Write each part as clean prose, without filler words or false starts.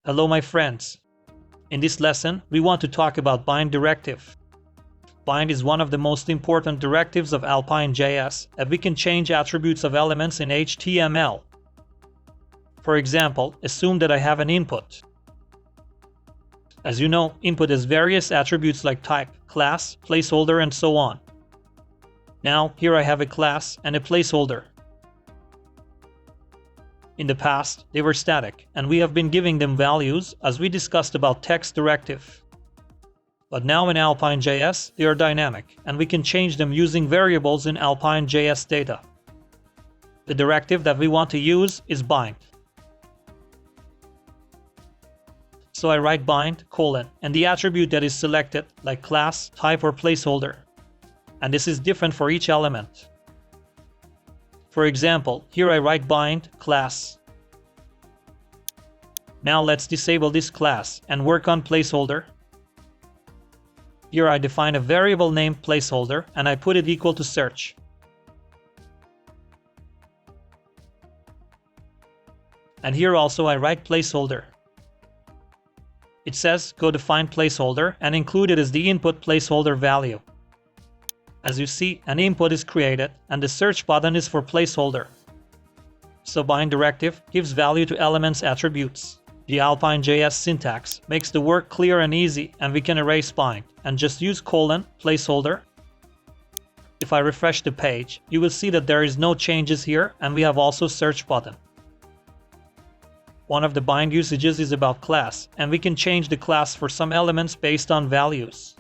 Hello my friends. In this lesson, we want to talk about bind directive. Bind is one of the most important directives of Alpine JS, as we can change attributes of elements in HTML. For example, assume that I have an input. As you know, input has various attributes like type, class, placeholder, and so on. Now, here I have a class and a placeholder. In the past, they were static, and we have been giving them values as we discussed about text directive. But now in Alpine JS, they are dynamic, and we can change them using variables in Alpine JS data. The directive that we want to use is bind. So I write bind, and the attribute that is selected, like class, type, or placeholder. And this is different for each element. For example, here I write bind class. Now let's disable this class and work on placeholder. Here I define a variable named placeholder and I put it equal to search. And here also I write placeholder. It says go define placeholder and include it as the input placeholder value. As you see, an input is created and the search button is for placeholder. So bind directive gives value to elements attributes. The Alpine JS syntax makes the work clear and easy, and we can erase bind and just use placeholder. If I refresh the page, you will see that there is no changes here and we have also search button. One of the bind usages is about class, and we can change the class for some elements based on values.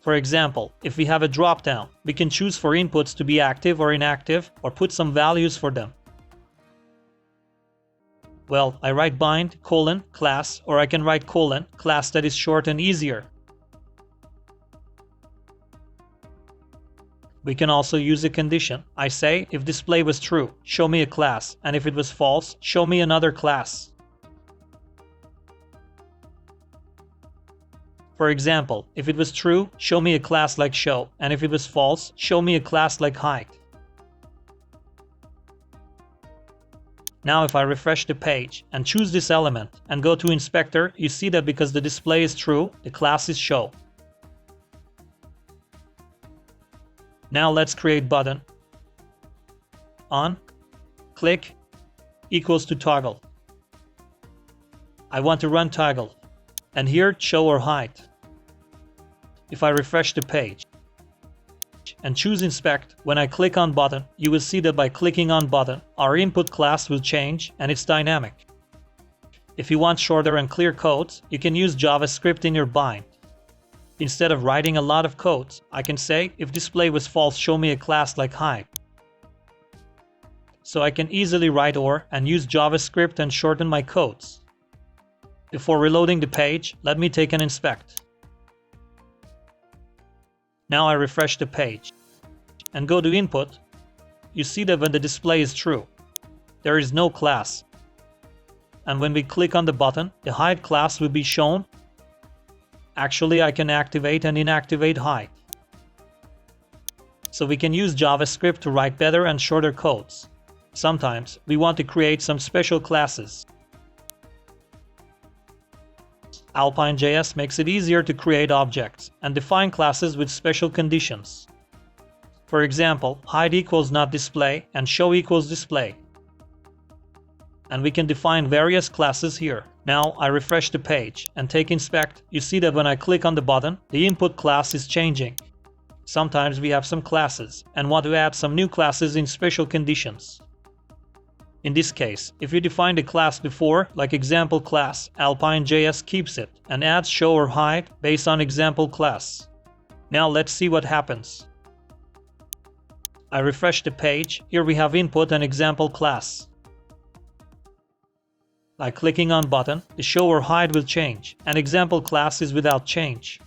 For example, if we have a drop-down, we can choose for inputs to be active or inactive, or put some values for them. Well, I write bind, class, or I can write class that is short and easier. We can also use a condition. I say, if display was true, show me a class, and if it was false, show me another class. For example, if it was true, show me a class like show, and if it was false, show me a class like height. Now if I refresh the page and choose this element and go to inspector, you see that because the display is true, the class is show. Now let's create button. On, click, equals to toggle. I want to run toggle. And here, show or hide. If I refresh the page and choose inspect, when I click on button, you will see that by clicking on button, our input class will change and it's dynamic. If you want shorter and clear codes, you can use JavaScript in your bind. Instead of writing a lot of codes, I can say, if display was false, show me a class like height. So I can easily write or and use JavaScript and shorten my codes. Before reloading the page, let me take an inspect. Now I refresh the page and go to input. You see that when the display is true, there is no class. And when we click on the button, the hide class will be shown. Actually, I can activate and inactivate hide. So we can use JavaScript to write better and shorter codes. Sometimes we want to create some special classes. Alpine JS makes it easier to create objects and define classes with special conditions. For example, hide equals not display and show equals display. And we can define various classes here. Now I refresh the page and take inspect. You see that when I click on the button, the input class is changing. Sometimes we have some classes and want to add some new classes in special conditions. In this case, if you defined a class before, like example class, Alpine JS keeps it and adds show or hide based on example class. Now let's see what happens. I refresh the page. Here we have input and example class. By clicking on button, the show or hide will change, and example class is without change.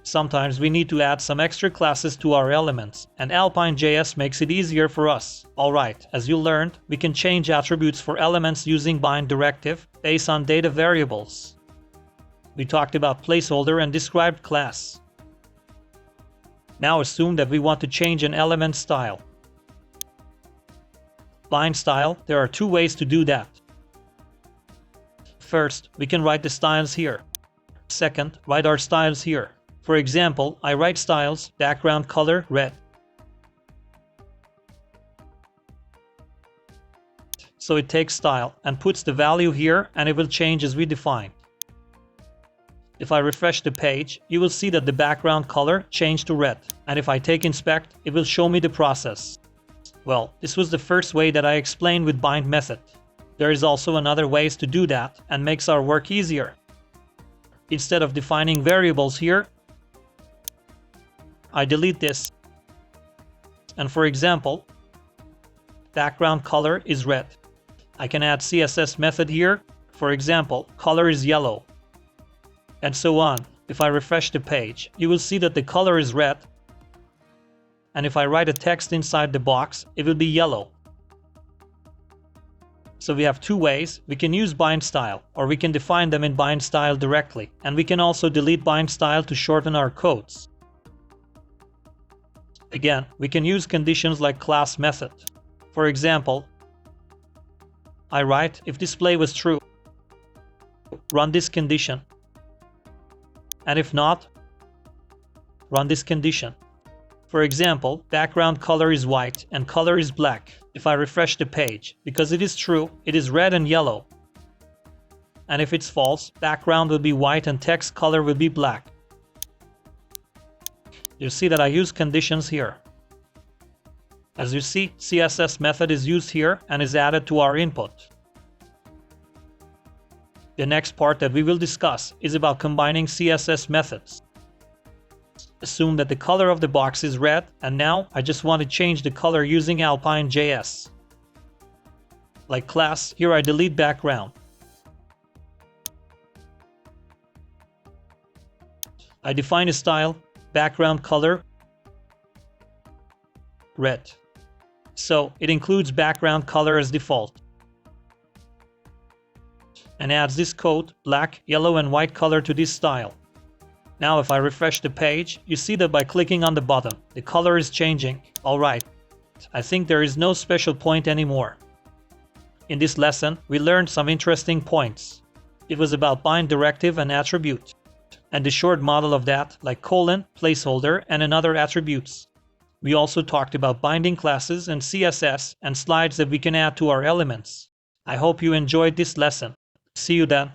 Sometimes we need to add some extra classes to our elements, and Alpine JS makes it easier for us. Alright, as you learned, we can change attributes for elements using bind directive based on data variables. We talked about placeholder and described class. Now assume that we want to change an element style. Bind style, there are two ways to do that. First, we can write the styles here. Second, write our styles here. For example, I write styles, background color, red. So it takes style and puts the value here, and it will change as we define. If I refresh the page, you will see that the background color changed to red. And if I take inspect, it will show me the process. Well, this was the first way that I explained with bind method. There is also another ways to do that and makes our work easier. Instead of defining variables here, I delete this. And for example, background color is red. I can add CSS method here. For example, color is yellow. And so on. If I refresh the page, you will see that the color is red. And if I write a text inside the box, it will be yellow. So we have two ways. We can use bind style, or we can define them in bind style directly. And we can also delete bind style to shorten our codes. Again, we can use conditions like class method. For example, I write if display was true, run this condition. And if not, run this condition. For example, background color is white and color is black. If I refresh the page, because it is true, it is red and yellow. And if it's false, background will be white and text color will be black. You see that I use conditions here. As you see, CSS method is used here and is added to our input. The next part that we will discuss is about combining CSS methods. Assume that the color of the box is red, and now I just want to change the color using Alpine JS. Like class, here I delete background. I define a style, background color, red. So it includes background color as default. And adds this code, black, yellow and white color to this style. Now if I refresh the page, you see that by clicking on the bottom, the color is changing. Alright, I think there is no special point anymore. In this lesson, we learned some interesting points. It was about bind directive and attribute, and the short model of that like colon, placeholder and another attributes. We also talked about binding classes and CSS and slides that we can add to our elements. I hope you enjoyed this lesson. See you then.